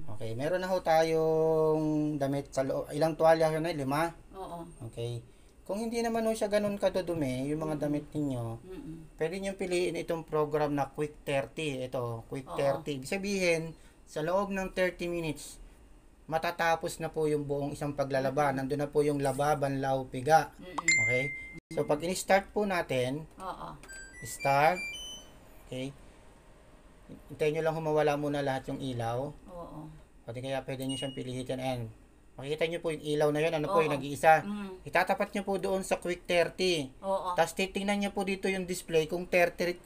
Okay, meron na ho tayong damit sa loob. Ilang tuwalya yun ay 5? Oo. Okay. Kung hindi naman ho siya ganun kadudumi, yung mga damit ninyo, Mm-mm. pwede nyo piliin itong program na Quick 30. Ito, Quick Oo. 30. Ibig sabihin, sa loob ng 30 minutes, matatapos na po yung buong isang paglalaba. Nandun na po yung laba, banlaw, piga. Mm-mm. Okay? So, pag in-start po natin, Oo. start, okay? Hintayin nyo lang humawala muna lahat yung ilaw. Oo. Pati kaya pwede nyo siyang pilihitin. Ayan. Makikita nyo po yung ilaw na yun. Ano po Oo. yung nag-iisa. Mm. Itatapat nyo po doon sa Quick 30. Oo. Tapos titingnan nyo po dito yung display kung 30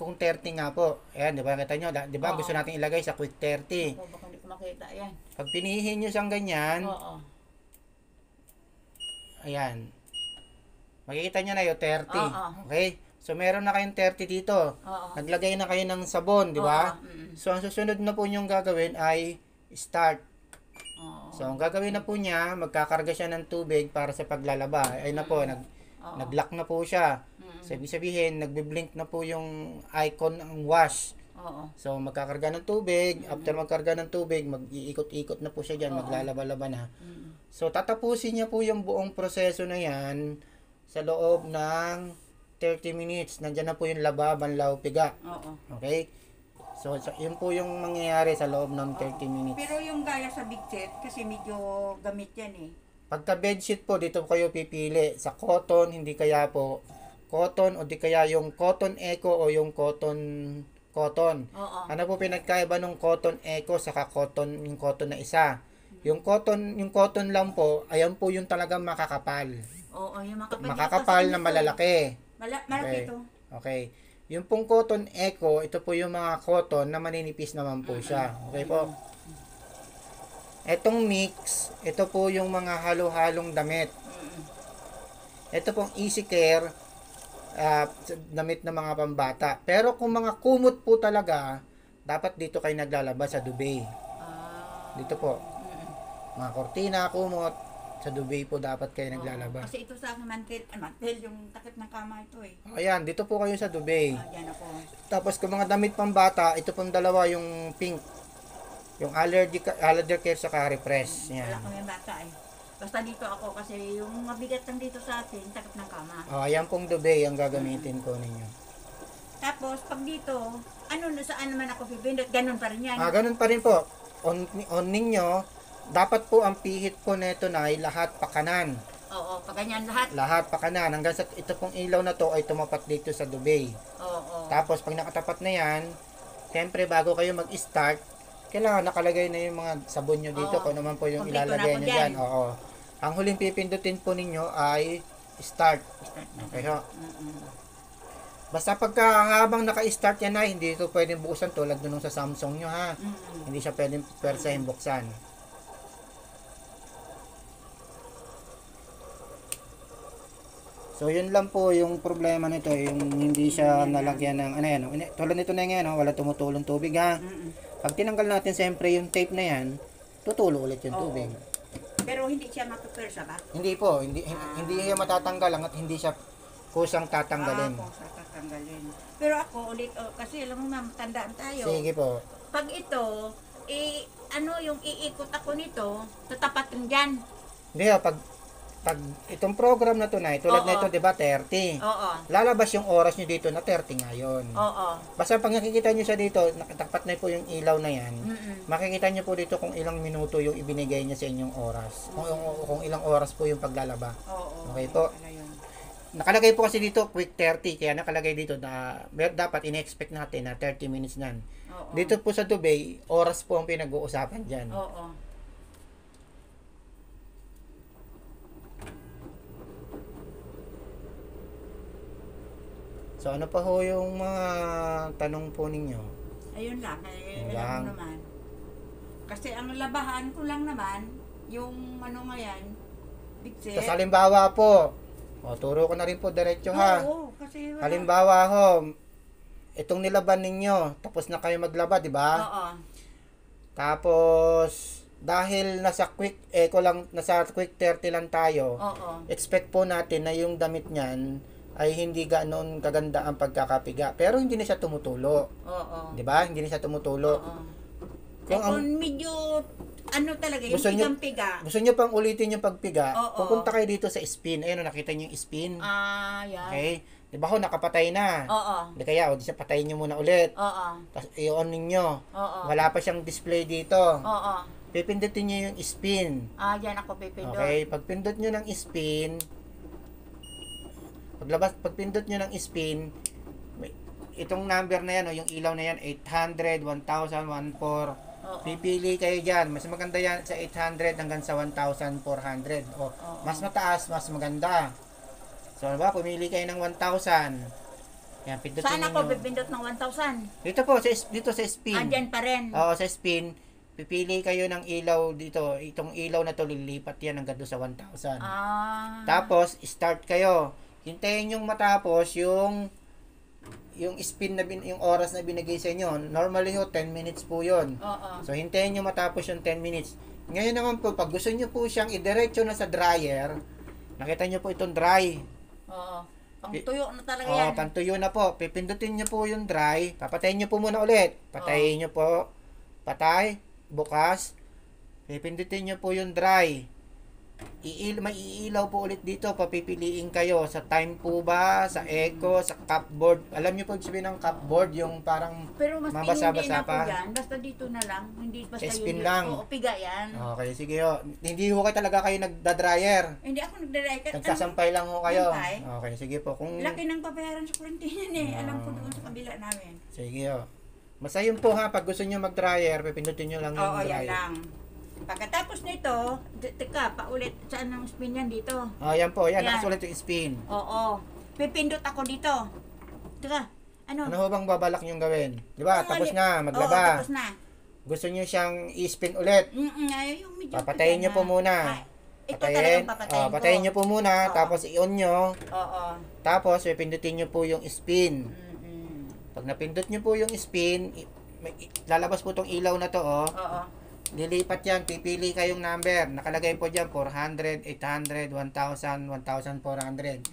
nga po. Ayan, di ba? Kita nyo, di ba? Oo. Gusto natin ilagay sa Quick 30. Oo, baka hindi ko makita yan. Pag pinihin nyo siyang ganyan, Oo. ayan. Makikita nyo na yung 30. Oo. Okay? So, meron na kayong 30 dito. Oo. Naglagay na kayo ng sabon, di ba? Oo. Mm. So, ang susunod na po nyong gagawin ay start. Oo. So, ang gagawin na po niya, magkakarga siya ng tubig para sa paglalaba. Ay na po, Oo. nag-lock na po siya. Mm. So, ibig sabihin, nagbi-blink na po yung icon ng wash. Oo. So, magkakarga ng tubig. After magkarga ng tubig, mag-iikot-ikot na po siya dyan. Oo. Maglalaba-laba na. Mm. So, tatapusin niya po yung buong proseso na yan sa loob ng 30 minutes. Nandyan na po yung laba, banlaw, piga. Oo. Okay? So, yun po yung mangyayari sa loob ng 30 minutes. Pero yung gaya sa big set, kasi medyo gamit yan eh. Pagka bedsheet po, dito po kayo pipili. Sa cotton, hindi kaya po cotton o di kaya yung cotton eco o yung cotton. Oo. Ano po pinagkaiba ng cotton eco saka cotton, yung cotton na isa? Yung cotton lang po, ayan po yung talagang makakapal. Oo, yung Makakapal na malalaki. Malaki Okay. to. Okay. Yung pong cotton eco, ito po yung mga cotton na maninipis naman po siya. Okay po. Etong mix, ito po yung mga halo-halong damit. Mm. Ito pong easy care, damit ng mga pambata. Pero kung mga kumot po talaga, dapat dito kayo naglalaba sa duvet. Ah. Dito po. Mm. Mga kortina, kumot, sa duvet po dapat kayo naglalaba. Kasi ito sa akin mantel, yung takip ng kama ito eh. Ayan, dito po kayo sa duvet. Diyan ako. Tapos kung mga damit pambata, ito pong dalawa, yung pink. Yung allergy care sa refresh. Wala Yan. kami bata eh. Basta dito ako kasi yung mabigat lang dito sa atin, takip ng kama. Ayan pong duvet ang gagamitin ko ninyo. Tapos pag dito, saan naman ako pipindot, ganun pa rin yan. Ganun pa rin po. On ninyo, dapat po ang pihit po nito na ay lahat pakanan. Oo, pag ganyan lahat. Lahat pakanan. Hanggang sa ito pong ilaw na to ay tumapat dito sa duvet. Oo. Tapos pag nakatapat na yan, siyempre bago kayo mag-start, kailangan nakalagay na yung mga sabon nyo dito Oo. kung naman po yung Kompleto na ilalagay po nyo dyan. dyan. Oo. Ang huling pipindutin po ninyo ay start. Okay ho. Mm-mm. Basta pagka habang naka-start yan na, hindi ito pwedeng buksan tulad nung sa Samsung nyo ha. Mm-mm. Hindi siya pwedeng persahin buksan. So yun lang po yung problema nito, yung hindi siya nalagyan ng ano yan. Tulad nito na yan, wala tumutulong tubig ha. Mm-mm. Pag tinanggal natin siyempre yung tape na yan, tutulo ulit yung Oo. tubig. Pero hindi siya mapipwersa ba? Hindi po, hindi siya matatanggal hanggat hindi siya kusang tatanggalin. Kung sa tatanggalin. Pero ako ulit, kasi alam mo ma'am, tandaan tayo. Sige po. Pag ito, yung iikot ako nito, tatapatin dyan. Hindi pag itong program na to na, tulad Oo. na ito, di ba, 30. Oo. Lalabas yung oras nyo dito na 30 ngayon. Oo. Basta pag nakikita nyo siya dito, nakatapat na po yung ilaw na yan, Mm-mm. makikita nyo po dito kung ilang minuto yung ibinigay niya sa inyong oras. Kung ilang oras po yung paglalaba. Oo. Okay po. Ano yun? Nakalagay po kasi dito, quick 30. Kaya nakalagay dito na dapat in-expect natin na 30 minutes nan. Oo. Dito po sa Dubai, oras po ang pinag-uusapan dyan. Oo. So ano pa ho yung mga tanong po ninyo? Ayun lang. Yun Alam lang. mo naman. Kasi ang labahan ko lang naman, yung ngayon, big set. Tapos halimbawa po, turo ko na rin po diretso ha. Oo, kasi wala. Halimbawa ho, itong nilaban ninyo, tapos na kayo maglaba, di ba? Oo. Tapos, dahil nasa quick 30 lang tayo, Oo. expect po natin na yung damit niyan ay hindi ganoon kaganda ang pagkakapiga. Pero hindi na siya tumutulo. Oo. Di ba? Hindi na siya tumutulo. Oo. Kung ang, Kung medyo ano talaga, yung Gusto niyo- pigang-piga. Gusto nyo pang ulitin yung pagpiga, Oo. pupunta kayo dito sa spin. Ayun, nakita nyo yung spin. Yan. Okay? Di ba ho, nakapatay na. Oo. Di kaya, di siya patayin nyo muna ulit. Oo. Tapos i-on ninyo. Oo. Wala pa siyang display dito. Oo. Pipindutin nyo yung spin. Yan ako pipindot. Okay? Pagpindot nyo ng spin, pagpindot nyo ng spin, itong number na yan, o yung ilaw na yan, 800, 1,000, 1,400. Oo. Pipili kayo dyan. Mas maganda yan sa 800 hanggang sa 1,400. O, mas mataas, mas maganda. So, ano ba? Pumili kayo ng 1,000. Yan, pindutin Saan ako ninyo. pipindot ng 1,000? Dito po, dito sa spin. Andyan pa rin. Oo, sa spin. Pipili kayo ng ilaw dito. Itong ilaw na to, lilipat yan hanggang doon sa 1,000. Tapos, start kayo. Hintayin yung matapos yung spin na yung oras na binigay sa inyo. Normally ho, 10 minutes po yun. Oo. So, hintayin nyo matapos yung 10 minutes. Ngayon naman po, pag gusto nyo po siyang idiretso na sa dryer, nakita nyo po itong dry. Oo. Pang tuyo na talaga O, yan. pantuyo na po. Pipindutin nyo po yung dry. Papatayin nyo po muna ulit. Patayin nyo po. Patay. Bukas. Pipindutin nyo po yung dry. Maiilaw po ulit dito. Papipiliin kayo. Sa time po ba? Sa echo? Sa cupboard? Alam nyo po yung sabihin ng cupboard? Yung parang Pero mas mabasa-basa pinindi na pa. po yan. Basta dito na lang. Hindi basta Sa spin yun. lang. Oo, piga yan. Okay, sige ho. Hindi ho kayo talaga kayo nagda-dryer. Hindi ako nagdadry. Nagsasampay lang ho kayo. Sampay? Okay, sige po. Kung Laki ng pabayaran sa kurintinan Alam ko doon sa kabila namin. sige ho. Basta yun po ha, pag gusto nyo mag-dryer, pipindutin nyo lang yung Oo, dry. yan lang. Pagkatapos nito, teka, paulit. Saan ang spin yan dito? Oh, yan po. Yan, Yan. nakasulat yung spin. Oo. Pipindot ako dito. Teka, ano? Ano ho bang babalak nyo gawin? Di ba? Ang Tapos mali- na, Oo, maglaba. tapos na. Gusto nyo siyang i-spin ulit. Yung medyo Papatayin nyo po muna. Ito talagang papatayin ko. Patayin nyo po muna, Oo. tapos i-on nyo. Oo. Tapos, pipindutin nyo po yung spin. Mm-mm. Pag napindot nyo po yung spin, lalabas po tong ilaw na to, oh. Oo. Lilipat yan, pipili kayong number. Nakalagay po dyan, 400, 800, 1,000, 1,400.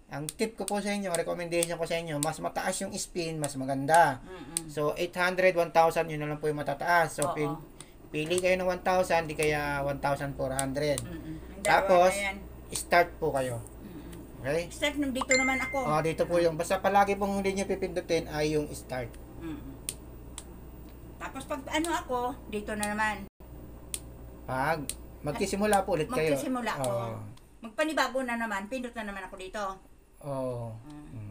Ang tip ko po sa inyo, recommendation ko sa inyo, mas mataas yung spin, mas maganda. Mm-mm. So, 800, 1,000, yun na lang po yung matataas. So, Oo. pili kayo ng 1,000, di kaya 1,400. Mm-mm. Ang dalawa Tapos, na yan. start po kayo. Mm-mm. Okay? Start nung dito naman ako. O, dito po yung, basta palagi pong hindi nyo pipindutin ay yung start. Mm-mm. Tapos pag ano ako, dito na naman. Pag magsisimula po ulit kayo. Magsisimula ako. Oo. Magpanibago na naman, pindot na naman ako dito. Oo. Mm. Mm.